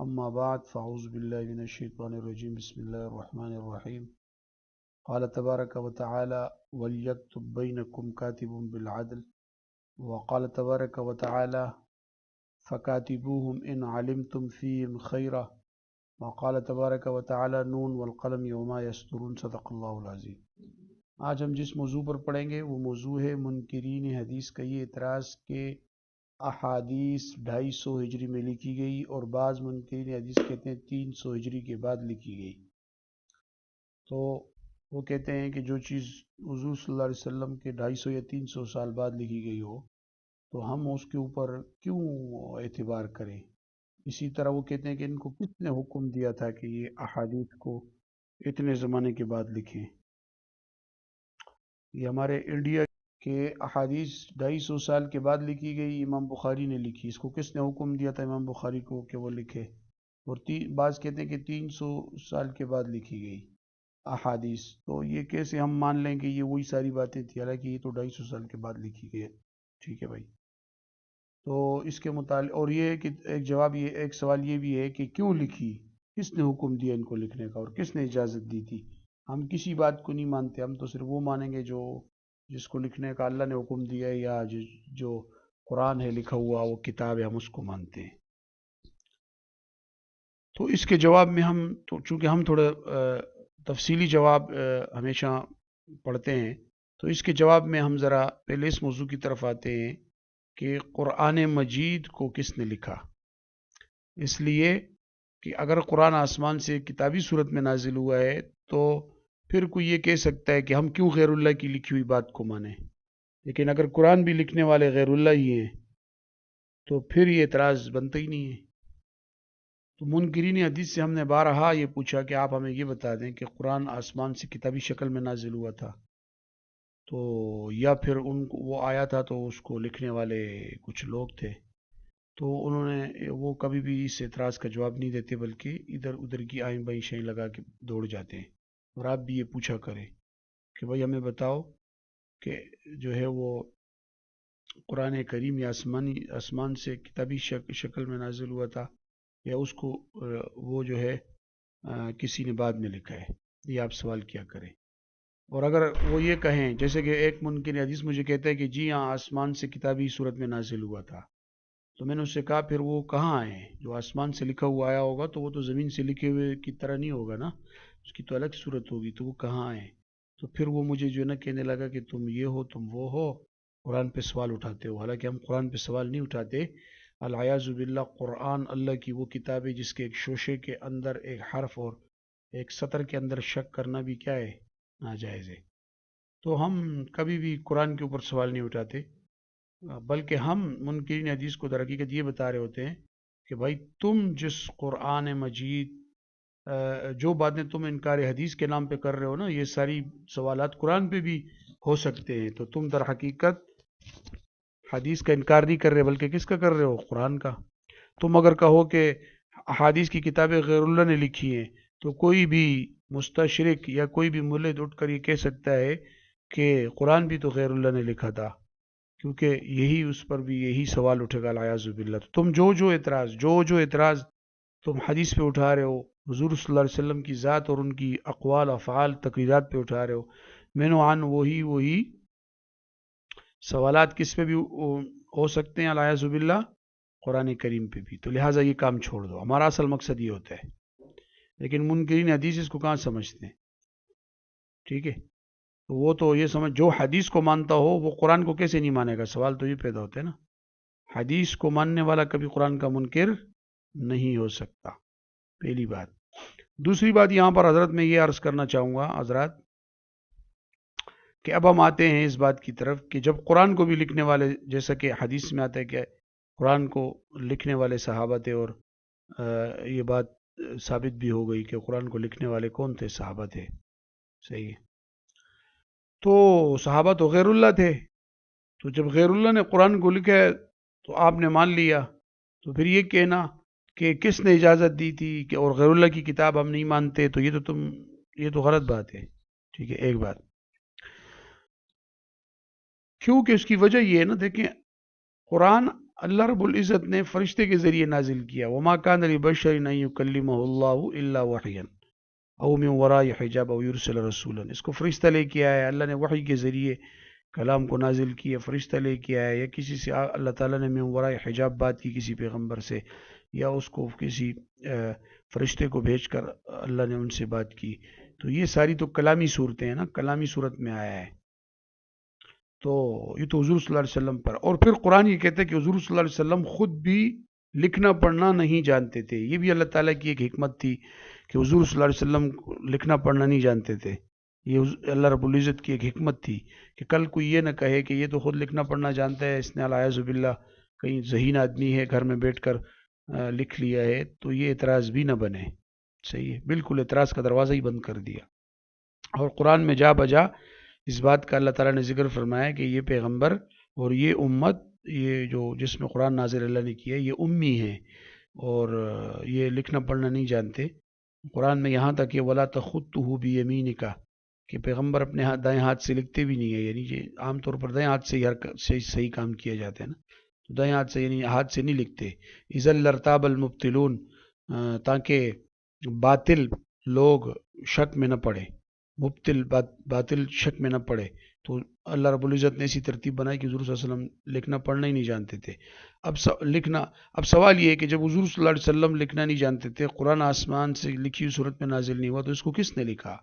أما بعد فأعوذ بالله من الشيطان الرجيم بسم الله الرحمن الرحيم قال تبارك وتعالى وليكتب بينكم كاتب بالعدل وقال تبارك وتعالى فكاتبوهم إن علمتم فيهم خيرا وقال تبارك وتعالى نون والقلم وما يسطرون صدق اللہ العظیم۔ آج ہم جس موضوع پر پڑھیں گے وہ موضوع ہے منکرین حدیث کا یہ اعتراض کہ احادیث 250 ہجری میں لکھی گئی اور بعض منکرین حدیث کہتے ہیں 300 ہجری کے بعد لکھی گئی۔ تو وہ کہتے ہیں کہ جو چیز حضور صلی اللہ علیہ وسلم کے 250 یا 300 سال بعد لکھی گئی ہو تو ہم اس کے اوپر کیوں اعتبار کریں۔ اسی طرح وہ کہتے ہیں کہ ان کو کس نے حکم دیا تھا کہ یہ احادیث کو اتنے زمانے کے بعد لکھیں۔ یہ ہمارے انڈیا کے احادیث 250 سال کے بعد لکھی گئی، امام بخاری نے لکھی۔ اس کو کس نے حکم دیا تھا امام بخاری کو کہ وہ لکھے؟ اور بعض کہتے ہیں کہ 300 سال کے بعد لکھی گئی احادیث۔ تو یہ کیسے ہم مان لیں کہ یہ وہی ساری باتیں تھی، حالانکہ یہ تو 250 سال کے بعد لکھی گئی ہے۔ ٹھیک ہے بھائی، تو اس کے متعلق اور یہ کہ ایک سوال یہ بھی ہے کہ کیوں لکھی، کس نے حکم دیا ان کو لکھنے کا اور کس نے اجازت دی تھی۔ ہم کسی بات کو نہیں مانتے، ہم تو صرف وہ مانیں گے جس کو لکھنے کا اللہ نے حکم دیا ہے، یا جو قرآن ہے لکھا ہوا وہ کتاب ہے، ہم اس کو مانتے ہیں۔ تو اس کے جواب میں چونکہ ہم تھوڑا تفصیلی جواب ہمیشہ پڑھتے ہیں، تو اس کے جواب میں ہم ذرا پہلے اس موضوع کی طرف آتے ہیں کہ قرآن مجید کو کس نے لکھا۔ اس لیے کہ اگر قرآن آسمان سے کتابی صورت میں نازل ہوا ہے تو پھر کوئی یہ کہہ سکتا ہے کہ ہم کیوں غیر اللہ کی لکھی ہوئی بات کو مانیں، لیکن اگر قرآن بھی لکھنے والے غیر اللہ ہی ہیں تو پھر یہ اعتراض بنتا ہی نہیں ہے۔ تو منکرین حدیث سے ہم نے بارہا یہ پوچھا کہ آپ ہمیں یہ بتا دیں کہ قرآن آسمان سے کتابی شکل میں نازل ہوا تھا تو یا پھر وہ آیا تھا تو اس کو لکھنے والے کچھ لوگ تھے۔ تو انہوں نے وہ کبھی بھی اس اعتراض کا جواب نہیں دیتے، بلکہ ادھر ادھر کی آئیں بائیں شیں لگا کے دوڑ جاتے ہیں۔ اور آپ بھی یہ پوچھا کریں کہ بھائی ہمیں بتاؤ کہ جو ہے وہ قرآن کریم یا آسمان سے کتابی شکل میں نازل ہوا تھا یا اس کو وہ جو ہے کسی نے بعد میں لکھا ہے۔ یہ آپ سوال کیا کریں۔ اور اگر وہ یہ کہیں، جیسے کہ ایک منکر حدیث مجھے کہتا ہے کہ جی ہاں آسمان سے کتابی صورت میں نازل ہوا تھا، تو میں نے اس سے کہا پھر وہ کہاں آئے ہیں؟ جو آسمان سے لکھا ہوا آیا ہوگا تو وہ تو زمین سے لکھے ہوئے کی طرح نہیں ہوگا نا، اس کی تو الگ صورت ہوگی، تو وہ کہاں آئے؟ تو پھر وہ مجھے جو ہے نا کہنے لگا کہ تم یہ ہو تم وہ ہو، قرآن پہ سوال اٹھاتے ہو۔ حالانکہ ہم قرآن پہ سوال نہیں اٹھاتے۔ العیاذ باللہ، قرآن اللہ کی وہ کتاب ہے جس کے ایک شوشے کے اندر ایک حرف اور ایک سطر کے اندر شک کرنا بھی کیا ہے؟ ناجائز ہے۔ تو ہم کبھی بھی قرآن کے اوپر سوال نہیں اٹھاتے، بلکہ ہم منکرین حدیث کو در حقیقت یہ بتا رہے ہوتے ہیں کہ بھائی تم جس قرآن مجید جو باتیں تم انکار حدیث کے نام پہ کر رہے ہو نا، یہ ساری سوالات قرآن پہ بھی ہو سکتے ہیں، تو تم در حقیقت حدیث کا انکار نہیں کر رہے بلکہ کس کا کر رہے ہو؟ قرآن کا۔ تم اگر کہو کہ احادیث کی کتابیں غیر اللہ نے لکھی ہیں تو کوئی بھی مستشرک یا کوئی بھی ملحد اٹھ کر یہ کہہ سکتا ہے کہ قرآن بھی تو غیر اللہ نے لکھا تھا، کیونکہ یہی اس پر بھی یہی سوال اٹھے گا العیاذ باللہ۔ تم جو اعتراض تم حدیث پہ اٹھا رہے ہو، حضور صلی اللہ علیہ وسلم کی ذات اور ان کی اقوال افعال تقریرات پہ اٹھا رہے ہو، مینو عن وہی سوالات کس پہ بھی ہو سکتے ہیں العیاذ باللہ؟ قرآن کریم پہ بھی۔ تو لہٰذا یہ کام چھوڑ دو، ہمارا اصل مقصد یہ ہوتا ہے، لیکن منکرین حدیث اس کو کہاں سمجھتے ہیں؟ ٹھیک ہے، وہ تو یہ سمجھ جو حدیث کو مانتا ہو وہ قرآن کو کیسے نہیں مانے گا؟ سوال تو یہ پیدا ہوتا ہے نا۔ حدیث کو ماننے والا کبھی قرآن کا منکر نہیں ہو سکتا، پہلی بات۔ دوسری بات یہاں پر حضرت میں یہ عرض کرنا چاہوں گا حضرات کہ اب ہم آتے ہیں اس بات کی طرف کہ جب قرآن کو بھی لکھنے والے، جیسا کہ حدیث میں آتا ہے کہ قرآن کو لکھنے والے صحابہ تھے، اور یہ بات ثابت بھی ہو گئی کہ قرآن کو لکھنے والے کون تھے؟ صحابہ تھے، صحیح ہے۔ تو صحابہ تو غیر اللہ تھے، تو جب غیر اللہ نے قرآن کو لکھا ہے تو آپ نے مان لیا، تو پھر یہ کہنا کہ کس نے اجازت دی تھی کہ اور غیر اللہ کی کتاب ہم نہیں مانتے، تو یہ تو غلط بات ہے۔ ٹھیک ہے، ایک بات، کیونکہ اس کی وجہ یہ ہے نا، دیکھیں قرآن اللہ رب العزت نے فرشتے کے ذریعے نازل کیا، وما کان لبشر ان یکلمہ اللہ الا وحیا او من وراء حجاب او یرسل رسولا، اس کو فرشتہ لے کے آیا، اللہ نے وحی کے ذریعے کلام کو نازل کیا، فرشتہ لے کے آیا، یا کسی سے اللہ تعالیٰ نے من وراء حجاب بات کی کسی پیغمبر سے، یا اس کو کسی فرشتے کو بھیج کر اللہ نے ان سے بات کی. تو یہ ساری تو کلامی صورتیں ہیں نا، کلامی صورت میں آیا ہے. تو یہ تو حضور صلی اللہ علیہ وسلم پر. اور پھر قرآن یہ کہتا ہے کہ حضور صلی اللہ علیہ وسلم خود بھی لکھنا پڑھنا نہیں جانتے تھے. یہ بھی اللہ تعالیٰ کی ایک حکمت تھی کہ حضور صلی اللہ علیہ وسلم لکھنا پڑھنا نہیں جانتے تھے. یہ اللہ رب العزت کی ایک حکمت تھی کہ کل کوئی یہ نہ کہے کہ یہ تو خود لکھنا پڑھنا جانتا ہے، اس نے اعوذ باللہ کہیں ذہین آدمی ہے گھر میں بیٹھ کر لکھ لیا ہے، تو یہ اعتراض بھی نہ بنے. صحیح ہے، بالکل اعتراض کا دروازہ ہی بند کر دیا. اور قرآن میں جا بجا اس بات کا اللہ تعالیٰ نے ذکر فرمایا کہ یہ پیغمبر اور یہ امت، یہ جو جس میں قرآن نازل اللہ نے کیا، یہ امی ہیں اور یہ لکھنا پڑھنا نہیں جانتے. قرآن میں یہاں تک کہ ولا تخطہ بیمینک، کہ پیغمبر اپنے دائیں ہاتھ سے لکھتے بھی نہیں ہیں. یعنی کہ عام طور پر دائیں ہاتھ سے ہی صحیح کام کیا جاتا ہے نا، تو دائیں ہاتھ سے یعنی ہاتھ سے نہیں لکھتے. اذا لارتاب المبطلون، تاکہ باطل لوگ شک میں نہ پڑے، مبتل باطل شک میں نہ پڑے. تو اللہ رب العزت نے ایسی ترتیب بنائی کہ حضور صلی اللہ علیہ وسلم لکھنا پڑھنا ہی نہیں جانتے تھے. اب سوال یہ ہے کہ جب حضور صلی اللہ علیہ وسلم لکھنا نہیں جانتے تھے، قرآن آسمان سے لکھی ہوئی صورت میں نازل نہیں ہوا، تو اس کو کس نے لکھا؟